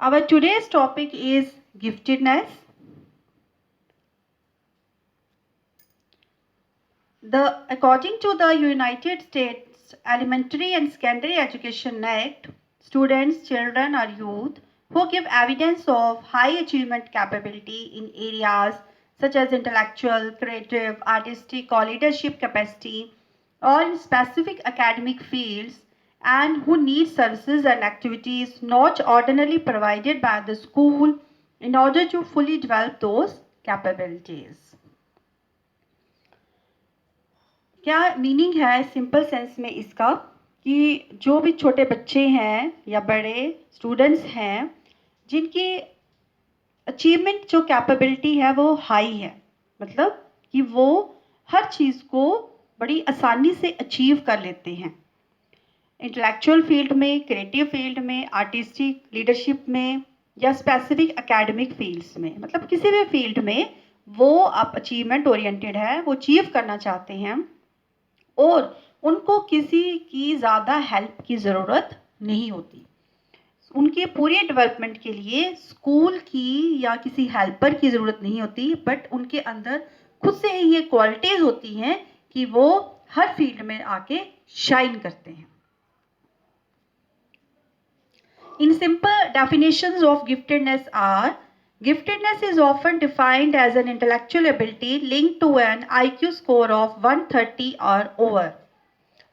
Our today's topic is giftedness. According to the United States Elementary and Secondary Education Act, students, children or youth who give evidence of high achievement capability in areas such as intellectual, creative, artistic or leadership capacity or in specific academic fields and who need services and activities not ordinarily provided by the school in order to fully develop those capabilities. क्या meaning है simple sense में इसका कि जो भी छोटे बच्चे हैं या बड़े स्टूडेंट्स हैं जिनकी अचीवमेंट जो कैपेबिलिटी है वो हाई है, मतलब कि वो हर चीज़ को बड़ी आसानी से अचीव कर लेते हैं इंटेलेक्चुअल फील्ड में, क्रिएटिव फील्ड में, आर्टिस्टिक लीडरशिप में या स्पेसिफिक एकेडमिक फील्ड्स में, मतलब किसी भी फील्ड में वो आप अचीवमेंट ओरिएंटेड है, वो अचीव करना चाहते हैं और उनको किसी की ज़्यादा हेल्प की ज़रूरत नहीं होती। उनके पूरे डेवलपमेंट के लिए स्कूल की या किसी हेल्पर की ज़रूरत नहीं होती, बट उनके अंदर खुद से ही ये क्वालिटीज़ होती हैं कि वो हर फील्ड में आके शाइन करते हैं। In simple definitions of giftedness are, giftedness is often defined as an intellectual ability linked to an IQ score of 130 or over.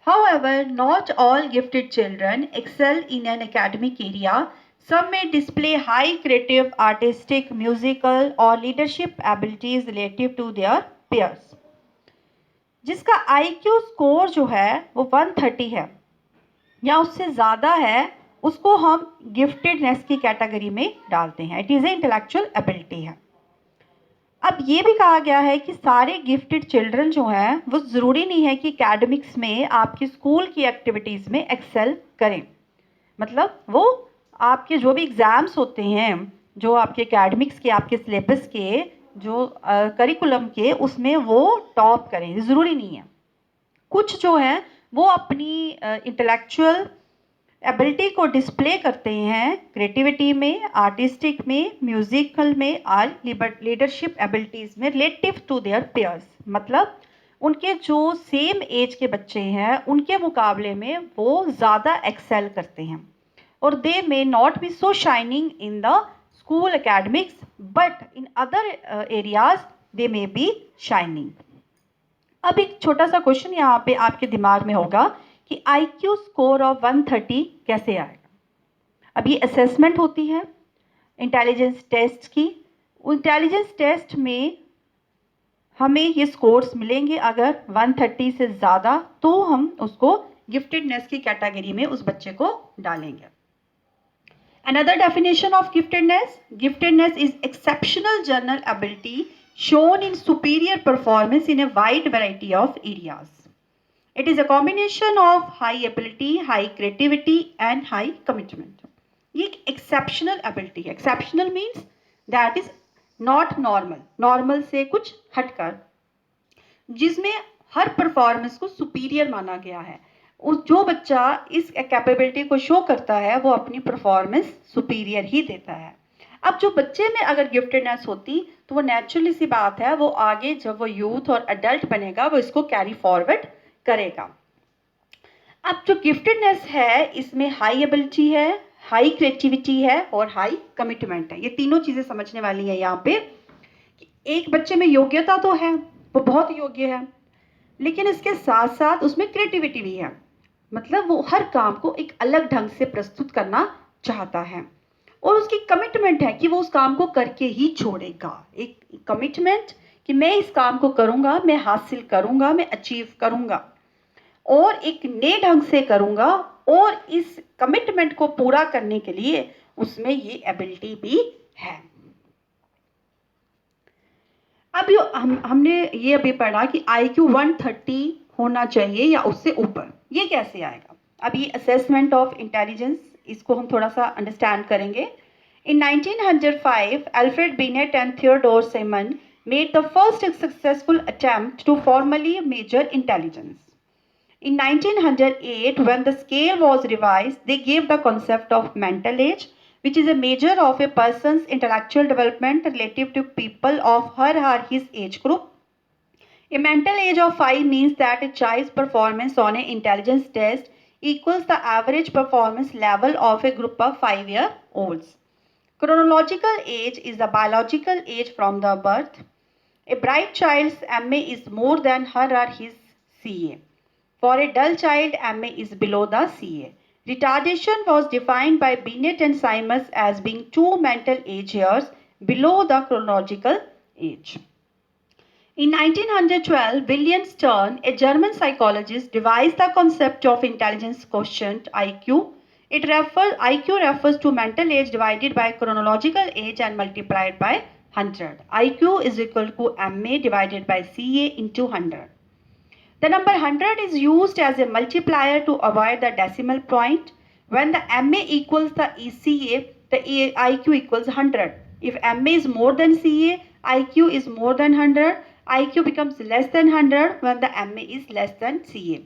However, not all gifted children excel in an academic area. Some may display high creative, artistic, musical or leadership abilities relative to their peers. जिसका IQ score जो है वो 130 है या उससे ज़्यादा है, उसको हम गिफ्टेडनेस की कैटेगरी में डालते हैं। It is a intellectual ability है। अब ये भी कहा गया है कि सारे गिफ्टेड चिल्ड्रन जो हैं वो ज़रूरी नहीं है कि एकेडमिक्स में आपकी स्कूल की एक्टिविटीज़ में एक्सेल करें, मतलब वो आपके जो भी एग्ज़ाम्स होते हैं, जो आपके एकेडमिक्स के, आपके सिलेबस के, जो करिकुलम के, उसमें वो टॉप करें, ज़रूरी नहीं है। कुछ जो हैं वो अपनी इंटेलेक्चुअल एबिलिटी को डिस्प्ले करते हैं क्रिएटिविटी में, आर्टिस्टिक में, म्यूजिकल में और लीडरशिप एबिलिटीज़ में रिलेटिव टू देयर पेयर्स, मतलब उनके जो सेम एज के बच्चे हैं उनके मुकाबले में वो ज़्यादा एक्सेल करते हैं और they may not be so shining in the school academics but in other areas they may be shining. अब एक छोटा सा क्वेश्चन यहाँ पे आपके दिमाग में होगा कि IQ स्कोर ऑफ 130 कैसे आएगा। अब ये असेसमेंट होती है इंटेलिजेंस टेस्ट की। इंटेलिजेंस टेस्ट में हमें ये स्कोर्स मिलेंगे, अगर 130 से ज़्यादा तो हम उसको गिफ्टेडनेस की कैटेगरी में उस बच्चे को डालेंगे। Another definition of giftedness, giftedness is exceptional general ability shown in superior performance in a wide variety of areas. It is a combination of high ability, high creativity and high commitment. ये एक exceptional ability है। Exceptional means that is not normal. Normal से कुछ हटकर, जिसमें हर performance को superior माना गया है। उस जो बच्चा इस कैपेबिलिटी को शो करता है वो अपनी परफॉर्मेंस सुपीरियर ही देता है। अब जो बच्चे में अगर गिफ्टेडनेस होती तो वो नेचुरली सी बात है, वो आगे जब वो यूथ और एडल्ट बनेगा वो इसको कैरी फॉरवर्ड करेगा। अब जो गिफ्टेडनेस है इसमें हाई एबिलिटी है, हाई क्रिएटिविटी है और हाई कमिटमेंट है। ये तीनों चीज़ें समझने वाली है यहाँ पे कि एक बच्चे में योग्यता तो है, वो बहुत योग्य है, लेकिन इसके साथ साथ उसमें क्रिएटिविटी भी है, मतलब वो हर काम को एक अलग ढंग से प्रस्तुत करना चाहता है और उसकी कमिटमेंट है कि वो उस काम को करके ही छोड़ेगा। एक कमिटमेंट कि मैं इस काम को करूँगा, मैं हासिल करूँगा, मैं अचीव करूँगा और एक नए ढंग से करूँगा और इस कमिटमेंट को पूरा करने के लिए उसमें ये एबिलिटी भी है। अब हमने ये अभी पढ़ा कि IQ 130 होना चाहिए या उससे ऊपर, ये कैसे आएगा। अब ये असेसमेंट ऑफ इंटेलिजेंस, इसको हम थोड़ा सा अंडरस्टैंड करेंगे। In 1905, Alfred Binet and Theodore Simon made the first successful attempt to formally measure intelligence. In 1908, when the scale was revised, they gave the concept of mental age, which is a measure of a person's intellectual development relative to people of her or his age group. A mental age of 5 means that a child's performance on an intelligence test equals the average performance level of a group of 5-year-olds. Chronological age is the biological age from the birth. A bright child's MA is more than her or his CA. For a dull child, MA is below the CA. Retardation was defined by Binet and Simons as being 2 mental age years below the chronological age. In 1912, William Stern, a German psychologist, devised the concept of intelligence quotient IQ. IQ refers to mental age divided by chronological age and multiplied by 100. IQ is equal to MA divided by CA into 100. The number 100 is used as a multiplier to avoid the decimal point. When the MA equals the CA, the IQ equals 100. If MA is more than CA, IQ is more than 100. IQ becomes less than 100 when the MA is less than CA.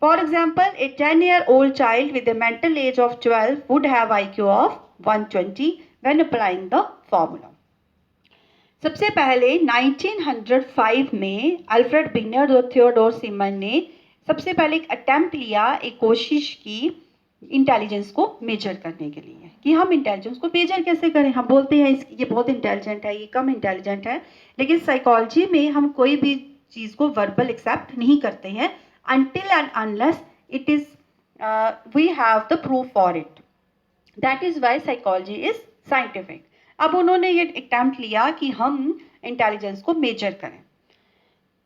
For example, a 10-year-old child with a mental age of 12 would have IQ of 120 when applying the formula. सबसे पहले 1905 में Alfred winner और Theodore सिमन ने सबसे पहले एक attempt लिया, एक कोशिश की इंटेलिजेंस को मेजर करने के लिए कि हम इंटेलिजेंस को मेजर कैसे करें. हम बोलते हैं ये बहुत इंटेलिजेंट है, ये कम इंटेलिजेंट है, लेकिन साइकोलॉजी में हम कोई भी चीज़ को वर्बल एक्सेप्ट नहीं करते हैं until and unless it is we have the proof for it. That is why psychology is scientific. अब उन्होंने ये अटेम्प्ट लिया कि हम इंटेलिजेंस को मेजर करें.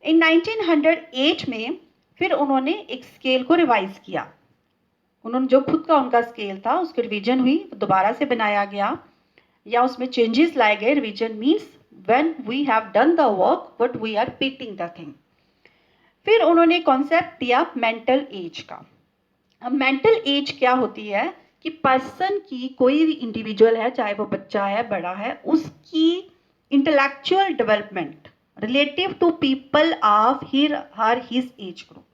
इन 1908 में फिर उन्होंने एक स्केल को रिवाइज किया. उन्होंने जो खुद का उनका स्केल था उसकी रिवीजन हुई, दोबारा से बनाया गया या उसमें चेंजेस लाए गए. Revision means when we have done the work but we are repeating the thing. फिर उन्होंने कॉन्सेप्ट दिया मेंटल एज का. अब मेंटल एज क्या होती है कि पर्सन की, कोई भी इंडिविजुअल है, चाहे वो बच्चा है बड़ा है, उसकी intellectual development relative to people of her his age group,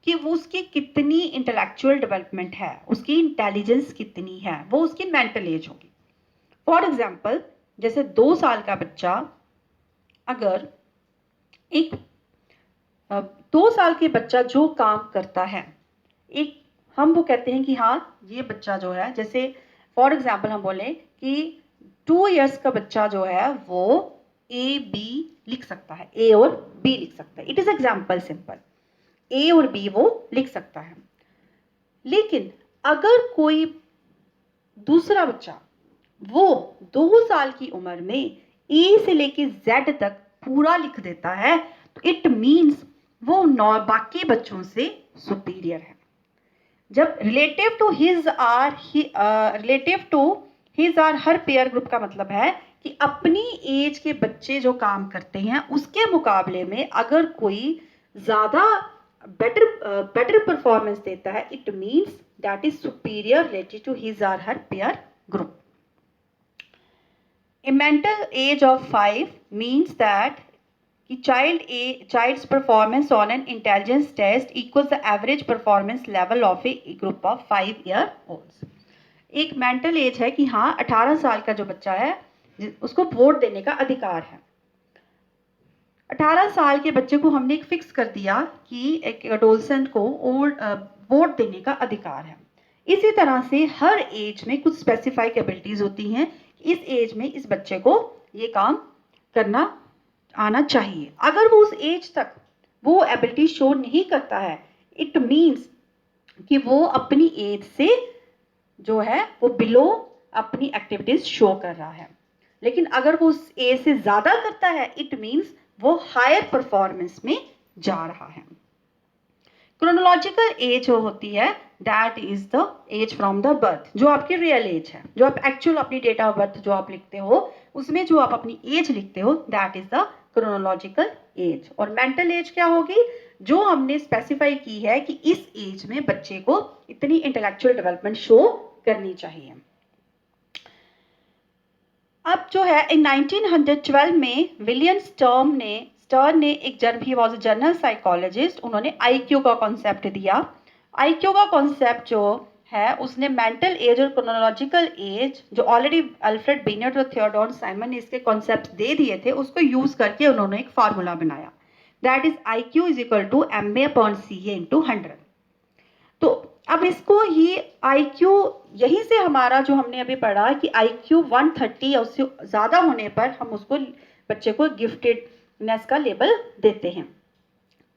कि वो उसकी कितनी इंटेलेक्चुअल डेवलपमेंट है, उसकी इंटेलिजेंस कितनी है, वो उसकी मेंटल एज होगी. फॉर एग्जाम्पल, जैसे 2 साल का बच्चा अगर 2 साल के बच्चा जो काम करता है, एक हम वो कहते हैं कि हाँ ये बच्चा जो है, जैसे फॉर एग्जाम्पल हम बोलें कि 2 इयर्स का बच्चा जो है वो A-B लिख सकता है, A और B लिख सकता है. It is example simple, A और B वो लिख सकता है. लेकिन अगर कोई दूसरा बच्चा वो 2 साल की उम्र में A से लेके Z तक पूरा लिख देता है, तो इट मीन्स वो बाकी बच्चों से सुपीरियर है. जब relative to his or her peer group का मतलब है कि अपनी एज के बच्चे जो काम करते हैं उसके मुकाबले में अगर कोई ज़्यादा बेटर परफॉर्मेंस देता है, it means that is superior related to his or her peer group. A mental age of 5 means that कि child's performance on an intelligence test equals the average performance level of a group of 5-year-olds. एक mental as है कि हाँ 18 साल का जो बच्चा है उसको वोट देने का अधिकार है. 18 साल के बच्चे को हमने एक फिक्स कर दिया कि एक एडोलसेंट को वोट देने का अधिकार है. इसी तरह से हर एज में कुछ स्पेसिफाइड एबिलिटीज होती हैं. इस एज में इस बच्चे को ये काम करना आना चाहिए. अगर वो उस एज तक वो एबिलिटी शो नहीं करता है, इट मीन्स कि वो अपनी एज से जो है वो बिलो अपनी एक्टिविटीज शो कर रहा है. लेकिन अगर वो उस एज से ज़्यादा करता है, इट मीन्स वो हायर परफॉर्मेंस में जा रहा है. क्रोनोलॉजिकल एज होती है that is the age from the birth, जो आपकी रियल एज है, जो आप एक्चुअल अपनी डेट ऑफ बर्थ जो आप लिखते हो उसमें जो आप अपनी एज लिखते हो, that is the chronological age. और मेंटल एज क्या होगी, जो हमने स्पेसिफाई की है कि इस एज में बच्चे को इतनी इंटेलेक्चुअल डेवलपमेंट शो करनी चाहिए. अब जो है इन 1912 में विलियम स्टर्न ने एक ही वॉज जर्नल साइकोलॉजिस्ट, उन्होंने आईक्यू का कॉन्सेप्ट दिया. आईक्यू का कॉन्सेप्ट जो है उसने मेंटल एज और क्रोनोलॉजिकल एज जो ऑलरेडी अल्फ्रेड बिनेट और थियोडोर साइमन ने इसके कॉन्सेप्ट दे दिए थे उसको यूज करके उन्होंने एक फार्मूला बनाया, that is IQ is equal to MA/CA into 100। तो अब इसको ही IQ यहीं से हमारा जो हमने अभी पढ़ा कि IQ 130 या उससे ज़्यादा होने पर हम उसको बच्चे को गिफ्टेडनेस का लेबल देते हैं।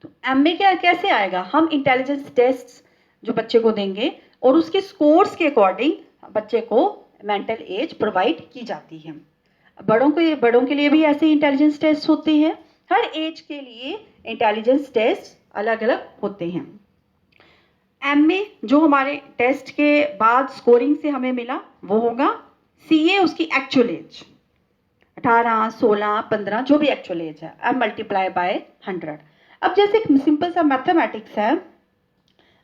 तो MA क्या कैसे आएगा, हम इंटेलिजेंस टेस्ट जो बच्चे को देंगे और उसके स्कोर्स के अकॉर्डिंग बच्चे को मेंटल एज प्रोवाइड की जाती है। बड़ों के लिए भी ऐसे इंटेलिजेंस टेस्ट होते हैं, हर एज के लिए इंटेलिजेंस टेस्ट अलग अलग होते हैं। MA जो हमारे टेस्ट के बाद स्कोरिंग से हमें मिला वो होगा, CA उसकी एक्चुअल एज 18, 16, 15 जो भी एक्चुअल एज है, अब मल्टीप्लाई बाय 100। अब जैसे एक सिंपल सा मैथमेटिक्स है,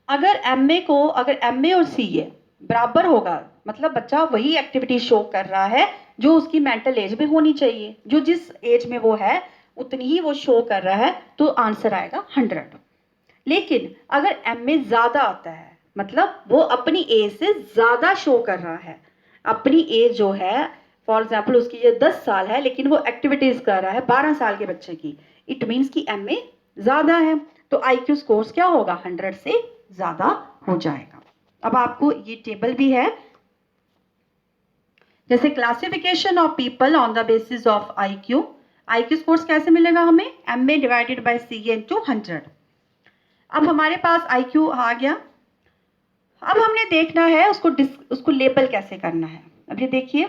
अगर MA और CA बराबर होगा मतलब बच्चा वही एक्टिविटी शो कर रहा है जो उसकी मेंटल एज में होनी चाहिए, जो जिस एज में वो है उतनी ही वो शो कर रहा है, तो आंसर आएगा 100। लेकिन अगर MA ज़्यादा आता है मतलब वो अपनी एज से ज़्यादा शो कर रहा है, अपनी एज जो है फॉर एग्जाम्पल उसकी ये 10 साल है लेकिन वो एक्टिविटीज़ कर रहा है 12 साल के बच्चे की, इट मीन्स कि MA ज़्यादा है, तो IQ स्कोर्स क्या होगा 100 से ज़्यादा हो जाएगा। अब आपको ये टेबल भी है, जैसे classification of people on the basis of IQ scores कैसे मिलेगा हमें, MA divided by CA into 100। अब हमारे पास IQ आ गया, अब हमने देखना है उसको लेबल कैसे करना है। अब ये देखिए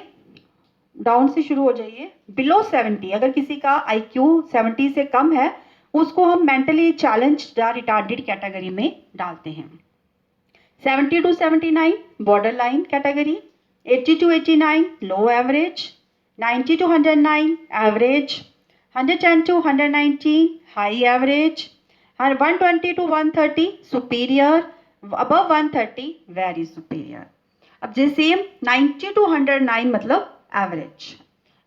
डाउन से शुरू हो जाइए, बिलो 70 अगर किसी का IQ 70 से कम है उसको हम मेंटली चैलेंज्ड या रिटार्डेड कैटेगरी में डालते हैं। 70 to 79 border line category, 80 to 89 low average, 90 to 109 average, 110 to 119 high average, 120 to 130 superior, above 130 very superior. अब जैसे 90 to 109 मतलब एवरेज,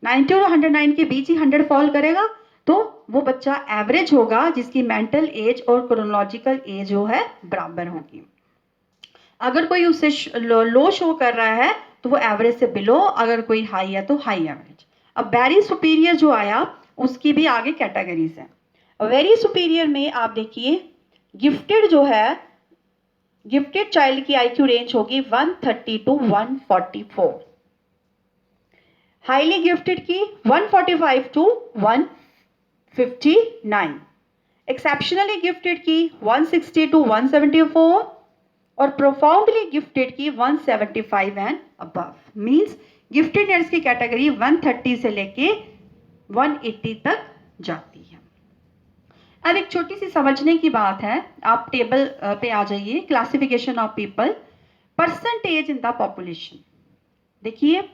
90 और 109 के बीच ही 100 फॉल करेगा तो वो बच्चा एवरेज होगा जिसकी मेंटल एज और क्रोनोलॉजिकल एज जो है बराबर होगी। अगर कोई उससे लो शो कर रहा है तो वो एवरेज से बिलो, अगर कोई हाई है तो हाई एवरेज। अब वेरी सुपीरियर जो आया उसकी भी आगे कैटेगरीज है। वेरी सुपीरियर में आप देखिए गिफ्टेड जो है, गिफ्टेड चाइल्ड की IQ रेंज होगी 130 to 144, हाईली गिफ्टेड की 145 to 159, एक्सेप्शनली गिफ्टेड की 160 to 174 और प्रोफाउंडली गिफ्टेड की 175 एंड अबव। मींस गिफ्टेडनेस की कैटेगरी 130 से लेके 180 तक जाती है। अब एक छोटी सी समझने की बात है, आप टेबल पे आ जाइए, classification of people percentage in the population. देखिए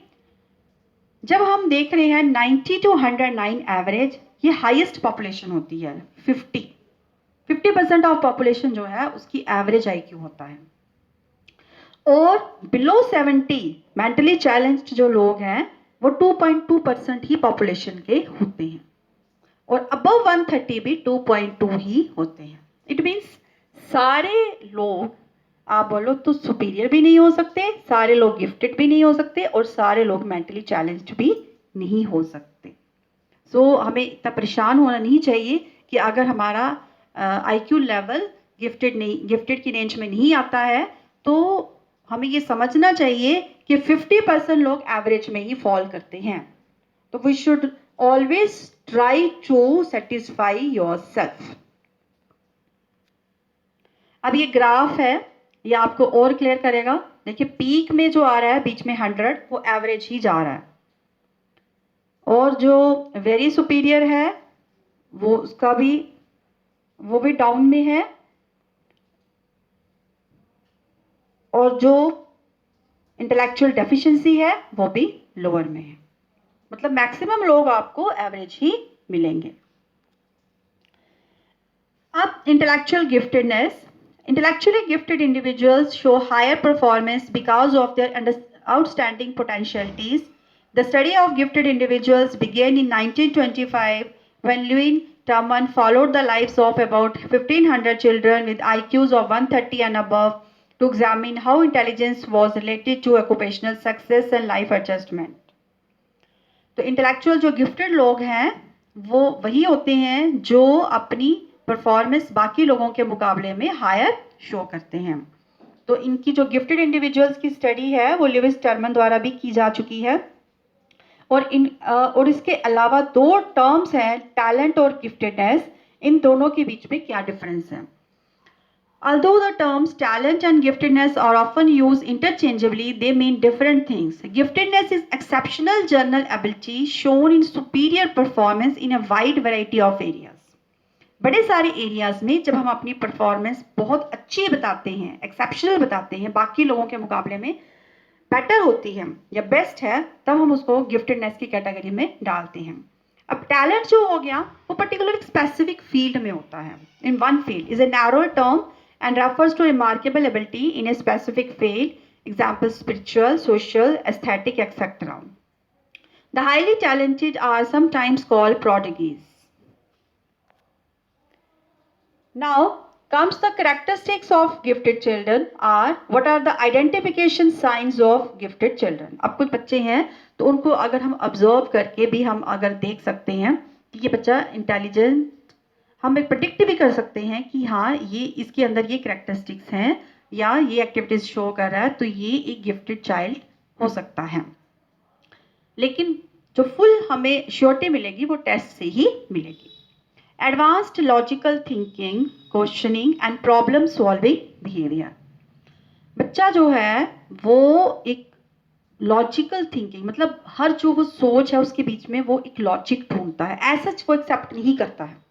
जब हम देख रहे हैं 90 to 109 एवरेज, ये हाईएस्ट पॉपुलेशन होती है। 50% ऑफ पॉपुलेशन जो है उसकी एवरेज IQ होता है, और बिलो 70 मेंटली चैलेंज्ड जो लोग हैं वो 2.2% ही पॉपुलेशन के होते हैं, और अबव 130 भी 2.2 ही होते हैं। इट मीन्स सारे लोग आप बोलो तो सुपीरियर भी नहीं हो सकते, सारे लोग गिफ्टेड भी नहीं हो सकते, और सारे लोग मेंटली चैलेंज्ड भी नहीं हो सकते। सो हमें इतना परेशान होना नहीं चाहिए कि अगर हमारा IQ लेवल गिफ्टेड की रेंज में नहीं आता है तो हमें ये समझना चाहिए कि 50% लोग एवरेज में ही फॉल करते हैं। तो we should always try to satisfy yourself. अब ये ग्राफ है, ये आपको और क्लियर करेगा। देखिए पीक में जो आ रहा है बीच में 100 वो एवरेज ही जा रहा है, और जो वेरी सुपीरियर है वो भी डाउन में है, और जो इंटेलेक्चुअल डेफिशिएंसी है वो भी लोअर में है। मतलब मैक्सिमम लोग आपको एवरेज ही मिलेंगे। अब intellectual giftedness, intellectually gifted individuals show higher performance because of their outstanding potentialities. The study of gifted individuals began in 1925 when Louis Terman followed the lives of about 1,500 children with IQs of 130 and above. to examine how intelligence was related to occupational success and life adjustment. तो intellectual जो gifted लोग हैं वो वही होते हैं जो अपनी परफॉर्मेंस बाकी लोगों के मुकाबले में हायर शो करते हैं. तो इनकी जो गिफ्टेड इंडिविजुअल्स की स्टडी है वो लिविस टर्मन द्वारा भी की जा चुकी है. और इसके अलावा दो टर्म्स हैं, टैलेंट और गिफ्टेडनेस. इन दोनों के बीच में क्या डिफरेंस है? Although the terms talent and giftedness are often used interchangeably, they mean different things. Giftedness is exceptional general ability shown in superior performance in a wide variety of areas. बड़े सारे areas में जब हम अपनी performance बहुत अच्छी बताते हैं, एक्सेप्शनल बताते हैं, बाकी लोगों के मुकाबले में बेटर होती है या बेस्ट है, तब हम उसको गिफ्टेडनेस की कैटेगरी में डालते हैं. अब टैलेंट जो हो गया वो पर्टिकुलर स्पेसिफिक फील्ड में होता है. In one field is a narrow term and refers to remarkable ability in a specific field, example spiritual, social, aesthetic, etc. The highly talented are sometimes called prodigies. Now comes the characteristics of gifted children are what are the identification signs of gifted children. अब कुछ बच्चे हैं तो उनको अगर हम observe करके भी हम अगर देख सकते हैं कि ये बच्चा इंटेलिजेंट, हम एक प्रेडिक्ट भी कर सकते हैं कि हाँ ये इसके अंदर ये कैरेक्टरिस्टिक्स हैं या ये एक्टिविटीज शो कर रहा है, तो ये एक गिफ्टेड चाइल्ड हो सकता है. लेकिन जो फुल हमें श्योरिटी मिलेगी वो टेस्ट से ही मिलेगी. Advanced logical thinking, questioning and problem solving behaviour. बच्चा जो है वो एक लॉजिकल थिंकिंग मतलब हर जो वो सोच है उसके बीच में वो एक लॉजिक ढूंढता है. ऐसा वो एक्सेप्ट नहीं करता है.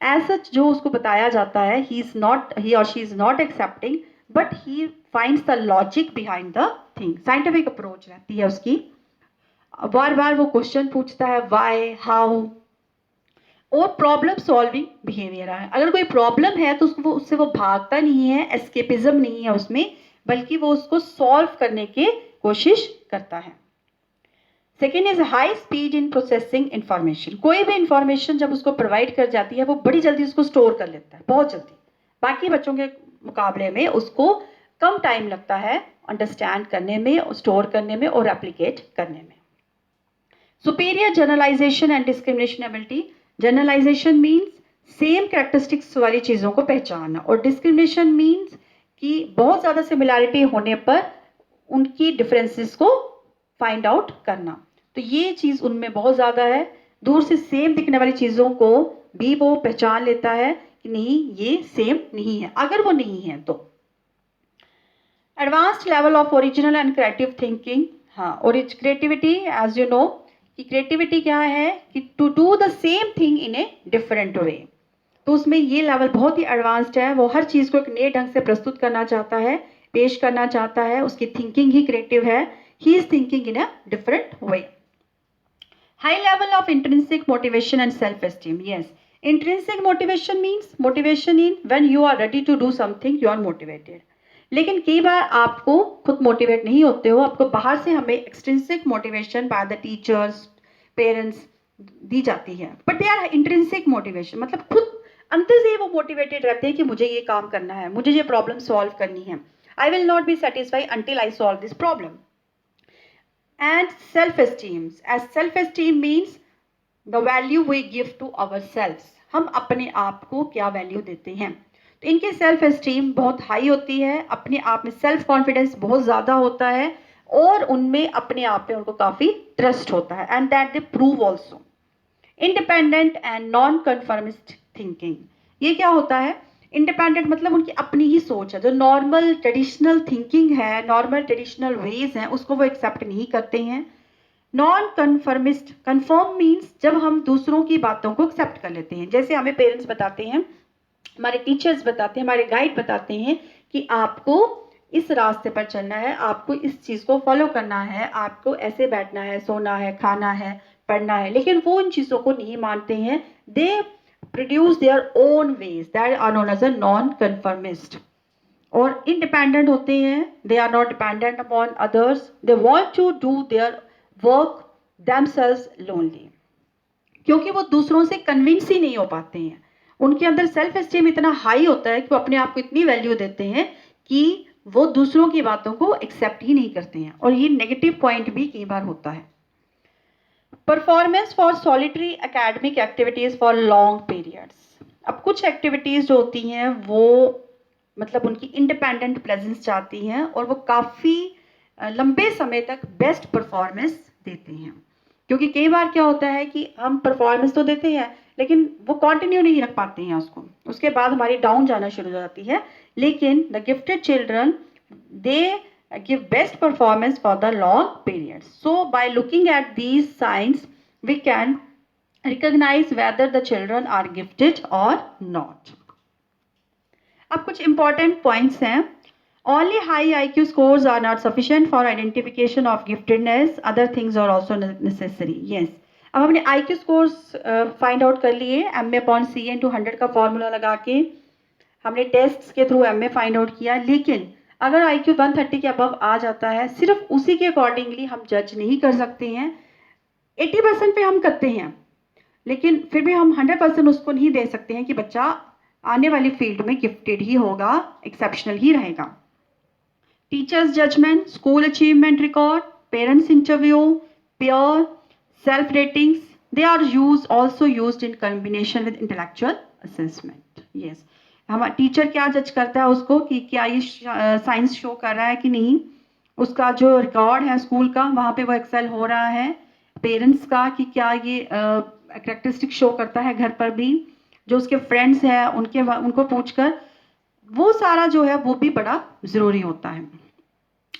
As such, जो उसको बताया जाता है, he or she is not accepting, but he finds the logic behind the thing. Scientific approach रहती है उसकी. बार बार वो क्वेश्चन पूछता है, why, how, और प्रॉब्लम सॉल्विंग बिहेवियर है. अगर कोई प्रॉब्लम है तो उससे वो भागता नहीं है, एस्केपिज्म नहीं है उसमें, बल्कि वो उसको सॉल्व करने की कोशिश करता है. Second is high speed in processing information. कोई भी इंफॉर्मेशन जब उसको प्रोवाइड कर जाती है वो बड़ी जल्दी उसको स्टोर कर लेता है, बहुत जल्दी. बाकी बच्चों के मुकाबले में उसको कम टाइम लगता है अंडरस्टैंड करने में, स्टोर करने में और एप्लीकेट करने में. Superior generalisation and discrimination ability. Generalisation means same characteristics वाली चीज़ों को पहचानना, और डिस्क्रिमिनेशन मीन्स कि बहुत ज़्यादा सिमिलैरिटी होने पर उनकी डिफरेंसेस को फाइंड आउट करना. तो ये चीज़ उनमें बहुत ज़्यादा है. दूर से सेम दिखने वाली चीज़ों को भी वो पहचान लेता है कि नहीं ये सेम नहीं है, अगर वो नहीं है तो. Advanced level of original and creative thinking. हाँ, और क्रिएटिविटी एज यू नो कि क्रिएटिविटी क्या है कि to do the same thing in a different way. तो उसमें ये लेवल बहुत ही एडवांस्ड है. वो हर चीज़ को एक नए ढंग से प्रस्तुत करना चाहता है, पेश करना चाहता है. उसकी थिंकिंग ही क्रिएटिव है. He is thinking in a different way. High level of intrinsic motivation and self-esteem. Yes, intrinsic motivation means motivation in when you are ready to do something, you are motivated. लेकिन कई बार आपको खुद motivate नहीं होते हो, आपको बाहर से हमें extrinsic motivation by the teachers, parents दी जाती है. But they are intrinsic motivation, मतलब खुद अंदर से वो मोटिवेटेड रहते हैं कि मुझे ये काम करना है, मुझे ये प्रॉब्लम सॉल्व करनी है. I will not be satisfied until I solve this problem. And self-esteem. As self-esteem means the value we give to ourselves. हम अपने आप को क्या वैल्यू देते हैं. तो इनकी सेल्फ एस्टीम बहुत हाई होती है, अपने आप में सेल्फ कॉन्फिडेंस बहुत ज़्यादा होता है, और उनमें अपने आप पे उनको काफ़ी ट्रस्ट होता है. And that they prove also. Independent and non conformist thinking. ये क्या होता है? इंडिपेंडेंट मतलब उनकी अपनी ही सोच है. जो नॉर्मल ट्रेडिशनल थिंकिंग है, नॉर्मल ट्रेडिशनल वेज हैं, उसको वो एक्सेप्ट नहीं करते हैं. Non conformist. कन्फर्म मीन्स जब हम दूसरों की बातों को एक्सेप्ट कर लेते हैं. जैसे हमें पेरेंट्स बताते हैं, हमारे टीचर्स बताते हैं, हमारे गाइड बताते हैं कि आपको इस रास्ते पर चलना है, आपको इस चीज़ को फॉलो करना है, आपको ऐसे बैठना है, सोना है, खाना है, पढ़ना है. लेकिन वो इन चीज़ों को नहीं मानते हैं. दे produce their own ways that are known as a non-conformist. और independent होते हैं. They are not dependent upon others. They want to do their work themselves lonely. क्योंकि वो दूसरों से कन्विंस ही नहीं हो पाते हैं. उनके अंदर सेल्फ एस्टीम इतना हाई होता है कि वो अपने आप को इतनी वैल्यू देते हैं कि वो दूसरों की बातों को एक्सेप्ट ही नहीं करते हैं, और ये नेगेटिव पॉइंट भी कई बार होता है। Performance for solitary academic activities for long periods. अब कुछ एक्टिविटीज़ जो होती हैं वो मतलब उनकी इंडिपेंडेंट प्रेजेंस चाहती हैं और वो काफ़ी लंबे समय तक बेस्ट परफॉर्मेंस देते हैं, क्योंकि कई बार क्या होता है कि हम परफॉर्मेंस तो देते हैं लेकिन वो कंटिन्यू नहीं रख पाते हैं उसके बाद हमारी डाउन जाना शुरू हो जाती है। लेकिन the gifted children they give best performance for the long periods. So by looking at these signs, we can recognize whether the children are gifted or not. अब कुछ important points हैं. Only high IQ scores are not sufficient for identification of giftedness. Other things are also necessary. Yes. अब हमने IQ scores find out कर लिए MA/C into 100 का formula लगा के हमने टेस्ट्स के थ्रू MA फाइंड आउट किया। लेकिन अगर IQ 130 के अबव आ जाता है, सिर्फ उसी के अकॉर्डिंगली हम जज नहीं कर सकते हैं। 80% पे हम करते हैं, लेकिन फिर भी हम 100% उसको नहीं दे सकते हैं कि बच्चा आने वाली फील्ड में गिफ्टेड ही होगा, एक्सेप्शनल ही रहेगा। Teachers judgement, school achievement record, parents interview, peer, self ratings, they are also used in combination with intellectual assessment. Yes. हमारा टीचर क्या जज करता है उसको कि क्या ये साइंस शो कर रहा है कि नहीं, उसका जो रिकॉर्ड है स्कूल का वहाँ पे वो एक्सेल हो रहा है। पेरेंट्स का कि क्या ये कैरेक्टरिस्टिक शो करता है घर पर भी, जो उसके फ्रेंड्स हैं उनको पूछकर, वो सारा जो है वो भी बड़ा ज़रूरी होता है।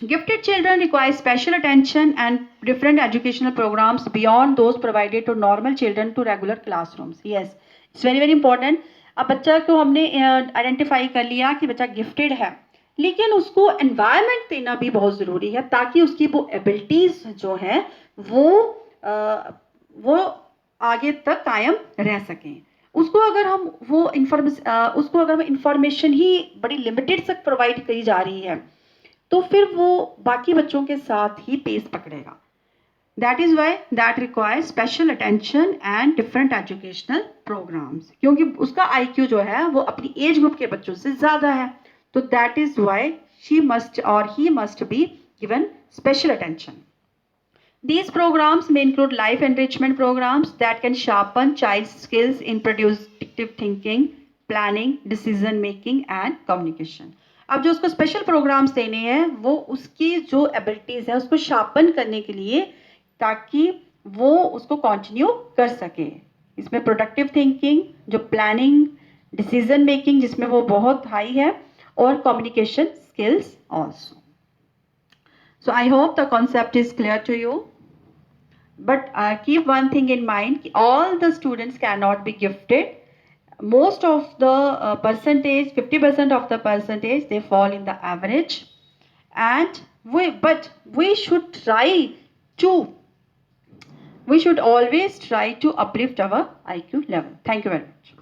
Gifted children require special attention and different educational programmes beyond those provided to normal children to regular classrooms. Yes, it's very very important. अब बच्चा को हमने आइडेंटिफाई कर लिया कि बच्चा गिफ्टेड है, लेकिन उसको एनवायरनमेंट देना भी बहुत ज़रूरी है ताकि उसकी वो एबिलिटीज़ जो है वो आगे तक कायम रह सकें। उसको अगर हम इंफॉर्मेशन ही बड़ी लिमिटेड तक प्रोवाइड करी जा रही है तो फिर वो बाकी बच्चों के साथ ही पेस पकड़ेगा। That is why that requires special attention and different educational programs, क्योंकि उसका IQ जो है वो अपनी एज ग्रुप के बच्चों से ज़्यादा है, तो that is why she must or he must be given special attention. These programs may include life enrichment programs that can sharpen child's skills in productive thinking, planning, decision making and communication. अब जो उसको special programmes देने हैं वो उसकी जो abilities है उसको शार्पन करने के लिए, ताकि वो उसको कंटिन्यू कर सके। इसमें प्रोडक्टिव थिंकिंग, जो प्लानिंग, डिसीजन मेकिंग जिसमें वो बहुत हाई है, और communication skills also. So I hope the concept is clear to you, but keep one thing in mind कि all the students can not be gifted. Most of the percentage, 50% of the percentage, they fall in the average, and we should always try to uplift our IQ level. Thank you very much.